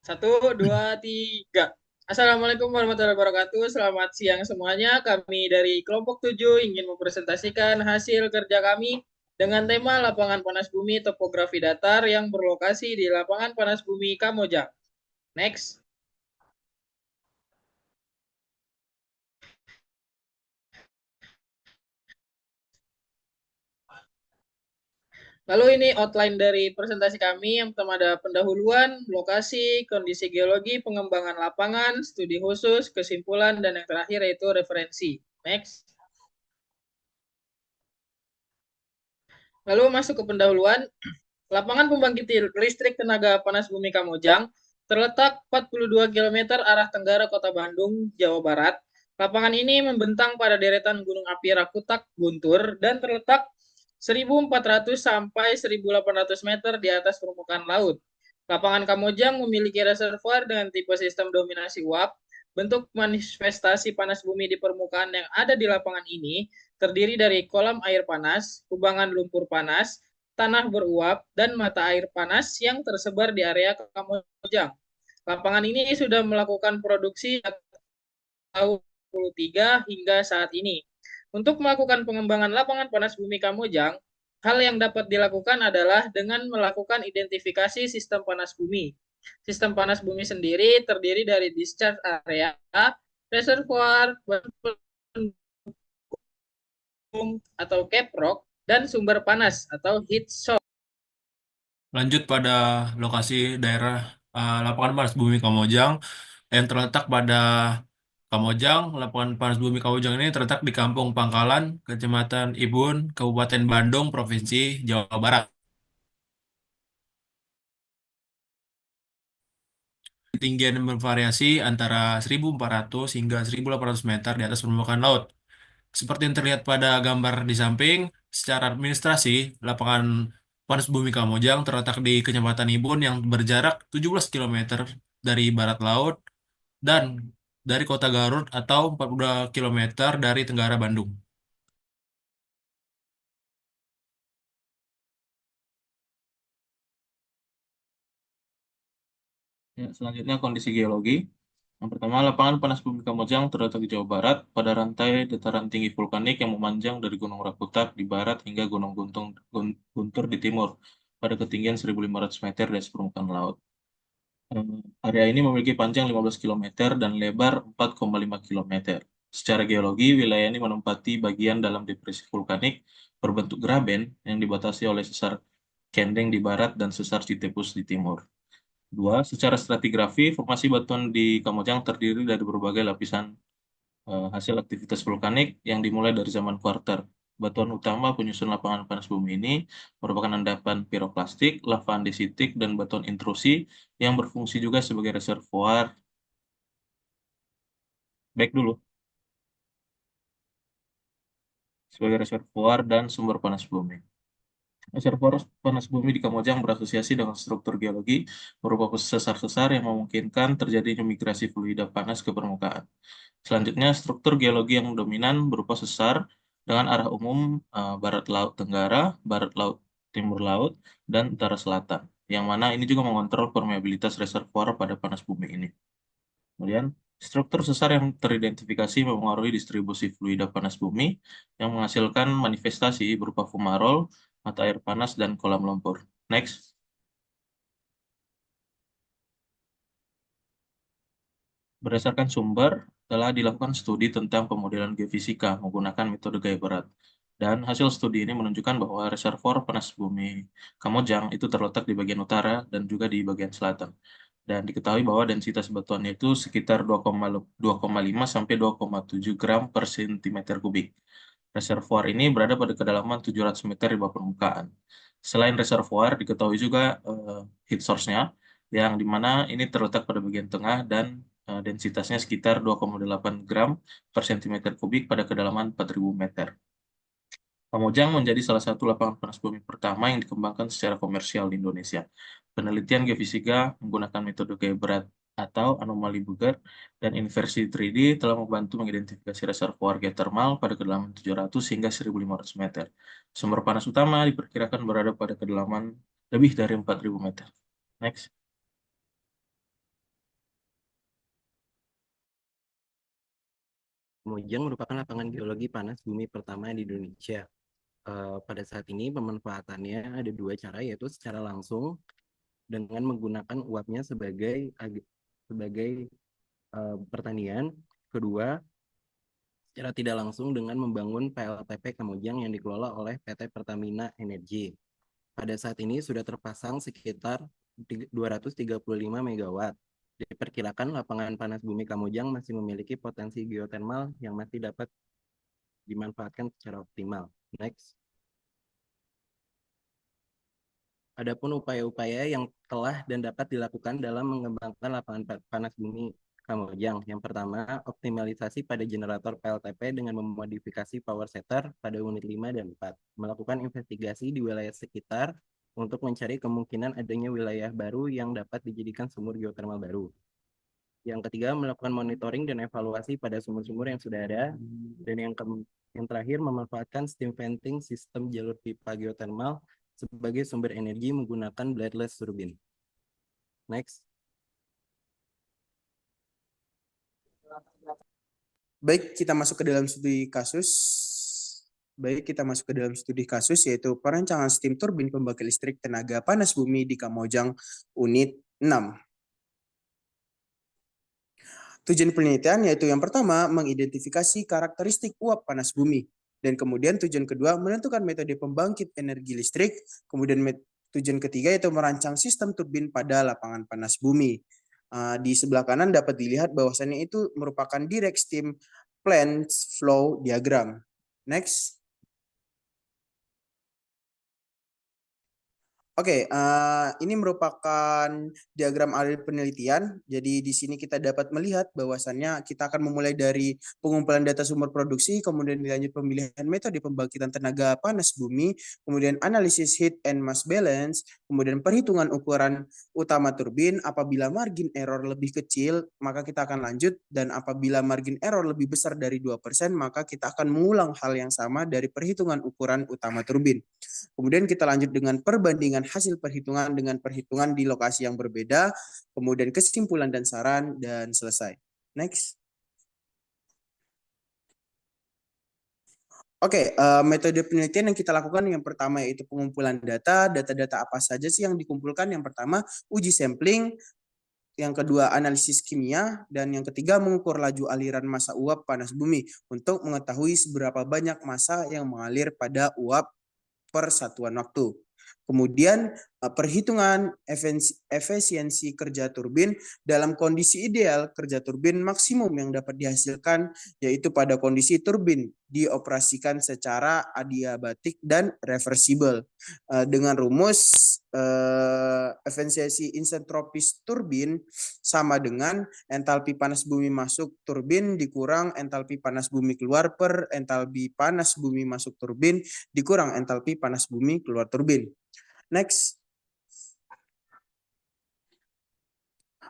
Satu, dua, tiga. Assalamualaikum warahmatullahi wabarakatuh. Selamat siang semuanya. Kami dari kelompok 7 ingin mempresentasikan hasil kerja kami dengan tema lapangan panas bumi topografi datar yang berlokasi di lapangan panas bumi Kamojang. Next. Lalu ini outline dari presentasi kami. Yang pertama ada pendahuluan, lokasi, kondisi geologi, pengembangan lapangan, studi khusus, kesimpulan, dan yang terakhir yaitu referensi. Next. Lalu masuk ke pendahuluan. Lapangan pembangkit listrik tenaga panas bumi Kamojang terletak 42 km arah tenggara Kota Bandung, Jawa Barat. Lapangan ini membentang pada deretan Gunung Api Rakutak, Guntur, dan terletak 1.400 sampai 1.800 meter di atas permukaan laut. Lapangan Kamojang memiliki reservoir dengan tipe sistem dominasi uap. Bentuk manifestasi panas bumi di permukaan yang ada di lapangan ini terdiri dari kolam air panas, kubangan lumpur panas, tanah beruap, dan mata air panas yang tersebar di area Kamojang. Lapangan ini sudah melakukan produksi tahun 2023 hingga saat ini. Untuk melakukan pengembangan lapangan panas bumi Kamojang, hal yang dapat dilakukan adalah dengan melakukan identifikasi sistem panas bumi. Sistem panas bumi sendiri terdiri dari discharge area, reservoir, atau caprock, dan sumber panas atau heat source. Lanjut pada lokasi daerah lapangan panas bumi Kamojang yang terletak pada Kamojang. Lapangan panas bumi Kamojang ini terletak di Kampung Pangkalan, Kecamatan Ibun, Kabupaten Bandung, Provinsi Jawa Barat. Ketinggian bervariasi antara 1.400 hingga 1.800 meter di atas permukaan laut. Seperti yang terlihat pada gambar di samping, secara administrasi, lapangan panas bumi Kamojang terletak di Kecamatan Ibun yang berjarak 17 kilometer dari barat laut dan dari kota Garut atau 42 kilometer dari tenggara Bandung. Ya, selanjutnya kondisi geologi. Yang pertama, lapangan panas bumi Kamojang terletak di Jawa Barat pada rantai dataran tinggi vulkanik yang memanjang dari Gunung Rakutak di barat hingga Guntur di timur pada ketinggian 1.500 meter dari permukaan laut. Area ini memiliki panjang 15 kilometer dan lebar 4,5 kilometer. Secara geologi, wilayah ini menempati bagian dalam depresi vulkanik berbentuk graben yang dibatasi oleh sesar Kendeng di barat dan sesar Citepus di timur. Dua, secara stratigrafi, formasi batuan di Kamojang terdiri dari berbagai lapisan hasil aktivitas vulkanik yang dimulai dari zaman kuarter. Batuan utama penyusun lapangan panas bumi ini merupakan endapan piroklastik, lava andesitik, dan batuan intrusi yang berfungsi juga sebagai reservoir. Baik dulu, sebagai reservoir dan sumber panas bumi. Reservoir panas bumi di Kamojang berasosiasi dengan struktur geologi berupa sesar-sesar yang memungkinkan terjadinya migrasi fluida panas ke permukaan. Selanjutnya, struktur geologi yang dominan berupa sesar dengan arah umum barat laut tenggara, barat laut timur laut, dan utara selatan, yang mana ini juga mengontrol permeabilitas reservoir pada panas bumi ini. Kemudian, struktur sesar yang teridentifikasi mempengaruhi distribusi fluida panas bumi yang menghasilkan manifestasi berupa fumarol, mata air panas, dan kolam lumpur. Next. Berdasarkan sumber, telah dilakukan studi tentang pemodelan geofisika menggunakan metode gaya berat. Dan hasil studi ini menunjukkan bahwa reservoir panas bumi Kamojang itu terletak di bagian utara dan juga di bagian selatan. Dan diketahui bahwa densitas batuannya itu sekitar 2,5 sampai 2,7 gram per sentimeter kubik. Reservoir ini berada pada kedalaman 700 meter di bawah permukaan. Selain reservoir, diketahui juga heat source-nya, yang dimana ini terletak pada bagian tengah dan densitasnya sekitar 2,8 gram per sentimeter kubik pada kedalaman 4.000 meter. Kamojang menjadi salah satu lapangan panas bumi pertama yang dikembangkan secara komersial di Indonesia. Penelitian geofisika menggunakan metode gaya berat atau anomali Burger dan inversi 3D telah membantu mengidentifikasi reservoir geothermal pada kedalaman 700 hingga 1.500 meter. Sumber panas utama diperkirakan berada pada kedalaman lebih dari 4.000 meter. Next. Kamojang merupakan lapangan geologi panas bumi pertama di Indonesia. Pada saat ini pemanfaatannya ada dua cara, yaitu secara langsung dengan menggunakan uapnya sebagai pertanian. Kedua, secara tidak langsung dengan membangun PLTP Kamojang yang dikelola oleh PT Pertamina Energi. Pada saat ini sudah terpasang sekitar 235 MW. Diperkirakan lapangan panas bumi Kamojang masih memiliki potensi geotermal yang masih dapat dimanfaatkan secara optimal. Next. Adapun upaya-upaya yang telah dan dapat dilakukan dalam mengembangkan lapangan panas bumi Kamojang. Yang pertama, optimalisasi pada generator PLTP dengan memodifikasi power setter pada unit 5 dan 4. Melakukan investigasi di wilayah sekitar untuk mencari kemungkinan adanya wilayah baru yang dapat dijadikan sumur geotermal baru. Yang ketiga, melakukan monitoring dan evaluasi pada sumur-sumur yang sudah ada. Dan yang terakhir, memanfaatkan steam venting sistem jalur pipa geotermal sebagai sumber energi menggunakan bladeless turbine. Next. Baik, kita masuk ke dalam studi kasus. Yaitu perancangan steam turbin pembangkit listrik tenaga panas bumi di Kamojang unit 6. Tujuan penelitian yaitu yang pertama, mengidentifikasi karakteristik uap panas bumi. Dan kemudian tujuan kedua, menentukan metode pembangkit energi listrik. Kemudian tujuan ketiga yaitu merancang sistem turbin pada lapangan panas bumi. Di sebelah kanan dapat dilihat bahwasannya itu merupakan direct steam plant flow diagram. Next. Oke, ini merupakan diagram alur penelitian. Jadi di sini kita dapat melihat bahwasannya kita akan memulai dari pengumpulan data sumber produksi, kemudian dilanjut pemilihan metode pembangkitan tenaga panas bumi, kemudian analisis heat and mass balance, kemudian perhitungan ukuran utama turbin. Apabila margin error lebih kecil, maka kita akan lanjut, dan apabila margin error lebih besar dari 2%, maka kita akan mengulang hal yang sama dari perhitungan ukuran utama turbin. Kemudian kita lanjut dengan perbandingan hasil perhitungan dengan perhitungan di lokasi yang berbeda, kemudian kesimpulan dan saran, dan selesai. Next. Oke, metode penelitian yang kita lakukan yang pertama yaitu pengumpulan data. Data-data apa saja sih yang dikumpulkan? Yang pertama, uji sampling. Yang kedua, analisis kimia. Dan yang ketiga, mengukur laju aliran massa uap panas bumi untuk mengetahui seberapa banyak massa yang mengalir pada uap per satuan waktu. Kemudian perhitungan efisiensi kerja turbin. Dalam kondisi ideal, kerja turbin maksimum yang dapat dihasilkan yaitu pada kondisi turbin dioperasikan secara adiabatik dan reversibel. Dengan rumus efisiensi isentropis turbin sama dengan entalpi panas bumi masuk turbin dikurang entalpi panas bumi keluar per entalpi panas bumi masuk turbin dikurang entalpi panas bumi keluar turbin. Next.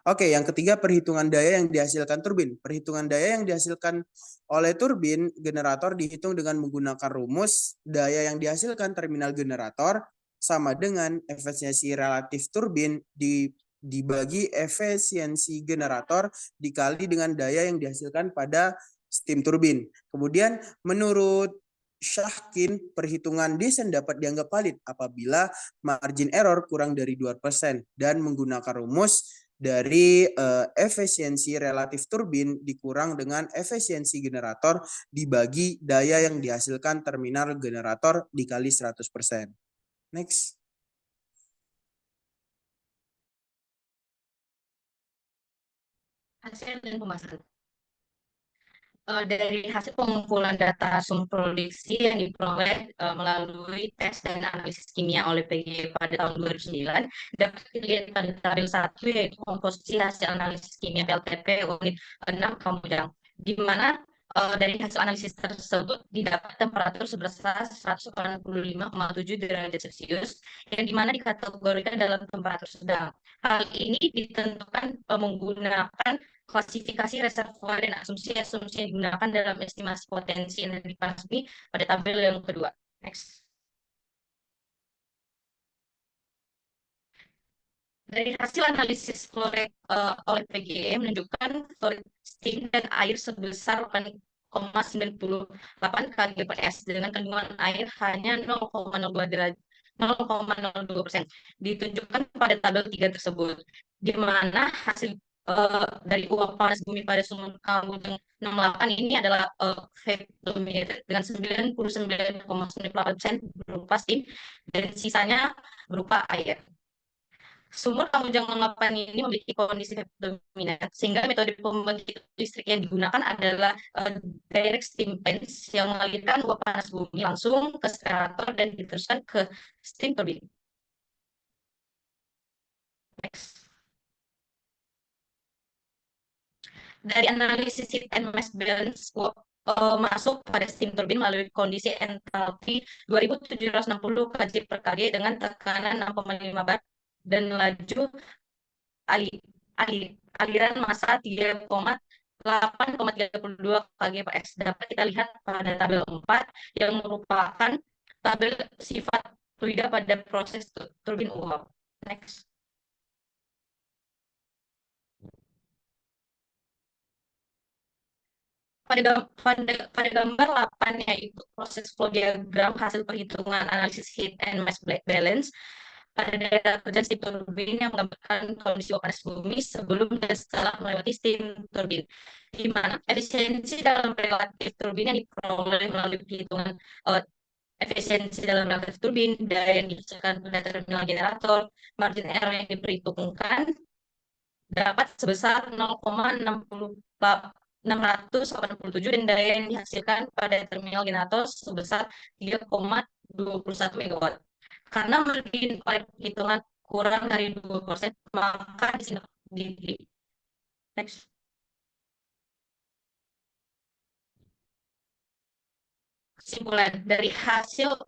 Oke, yang ketiga perhitungan daya yang dihasilkan turbin. Perhitungan daya yang dihasilkan oleh turbin generator dihitung dengan menggunakan rumus daya yang dihasilkan terminal generator sama dengan efisiensi relatif turbin dibagi efisiensi generator dikali dengan daya yang dihasilkan pada steam turbin. Kemudian menurut Shahkin, perhitungan desain dapat dianggap valid apabila margin error kurang dari 2% dan menggunakan rumus dari efisiensi relatif turbin dikurang dengan efisiensi generator dibagi daya yang dihasilkan terminal generator dikali 100%. Next. Hasil dan pemasaran. Dari hasil pengumpulan data sumber produksi yang diperoleh melalui tes dan analisis kimia oleh PG pada tahun 2009 dapat dilihat pada tabel 1 yaitu komposisi hasil analisis kimia PLTP unit 6 Kamojang, di mana dari hasil analisis tersebut didapat temperatur sebesar 185,7 derajat Celcius yang dimana dikategorikan dalam temperatur sedang. Hal ini ditentukan menggunakan klasifikasi reservoir dan asumsi-asumsi yang digunakan dalam estimasi potensi energi panas bumi pada tabel yang kedua. Next. Dari hasil analisis flow rate oleh PGE menunjukkan flow rate steam dan air sebesar 8,5 0,98 kg/s dengan kandungan air hanya 0,02%, ditunjukkan pada tabel 3 tersebut, di mana hasil dari uap panas bumi pada sumur Kamojang 68 ini adalah volumetric dengan 99,98% berupa steam dan sisanya berupa air. Sumur Kamojang 68 ini memiliki kondisi dominan, sehingga metode pembangkit listrik yang digunakan adalah direct steam plants yang mengalirkan uap panas bumi langsung ke generator dan diteruskan ke steam turbine. Next. Dari analisis heat and mass balance masuk pada steam turbine melalui kondisi entalpi 2760 kJ per kg dengan tekanan 6,5 bar dan laju aliran massa 3,8,32 kg/s. Dapat kita lihat pada tabel 4 yang merupakan tabel sifat fluida pada proses turbin uap. Next. Pada gambar 8 yaitu proses flow diagram hasil perhitungan analisis heat and mass balance pada daerah kerja steam turbin yang menggambarkan kondisi uap panas bumi sebelum dan setelah melewati steam turbin, di mana efisiensi dalam relatif turbin yang diperoleh melalui perhitungan efisiensi dalam relatif turbin, daya yang dihasilkan pada terminal generator, margin error yang diperhitungkan dapat sebesar 0,687 dan daya yang dihasilkan pada terminal generator sebesar 3,21 MW. Karena margin oleh perhitungan kurang dari 2%, maka di next. Kesimpulan dari hasil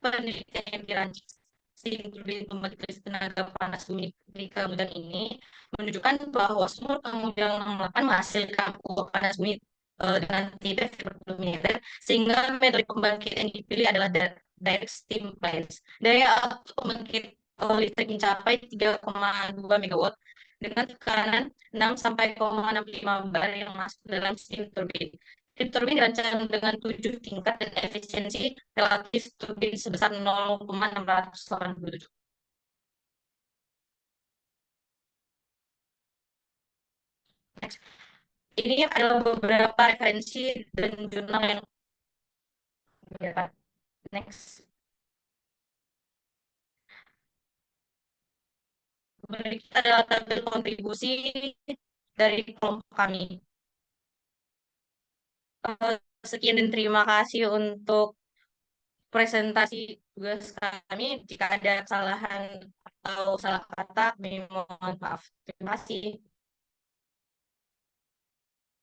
penelitian yang dirancang steam turbin pembangkit listrik tenaga panas bumi di Kamojang ini menunjukkan bahwa sumur Kamojang 68 menghasilkan uap panas bumi dengan tipe volumeter, sehingga metode pembangkit yang dipilih adalah direct steam plants. Daya pembangkit listrik mencapai 3,2 MW dengan tekanan 6,65 bar yang masuk dalam steam turbin. Steam turbin dirancang dengan 7 tingkat dan efisiensi relatif turbin sebesar 0,687. Next. Ini adalah beberapa referensi dan jurnal yang dapat. Next. Berikut adalah tabel kontribusi dari kelompok kami. Sekian dan terima kasih untuk presentasi tugas kami. Jika ada kesalahan atau salah kata, mohon maaf. Terima kasih.